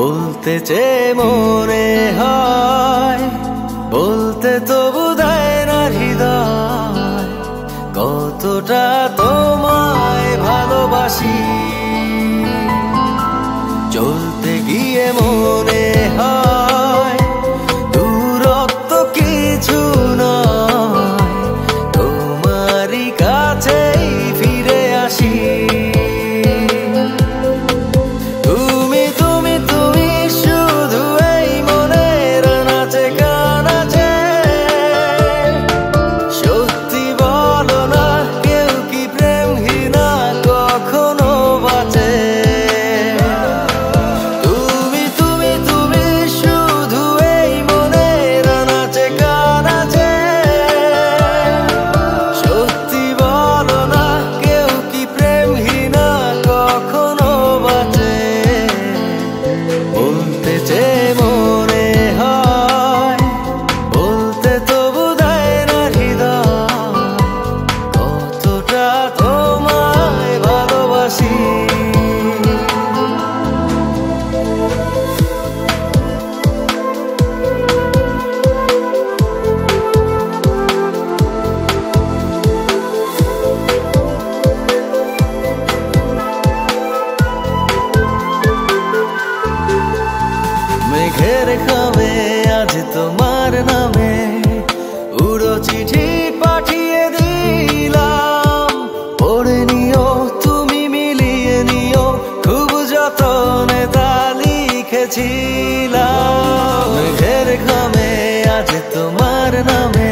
বলতে চেয়ে মনে হয়, বলতে তবু দেয় না হৃদয়, কতটা তোমায় ভালোবাসি। চলতে গিয়ে মনে হয় দূরত্ব কিছু নয়, তোমারই কাছেই ফিরে আসি। মেঘের খামে আজ তোমার নামে উড়ো চিঠি পাঠিয়ে দিলাম, পড়ে নিও তুমি মিলিয়ে নিও, খুব যতনে তা লিখেছিলাম। মেঘের খামে আজ তোমার নামে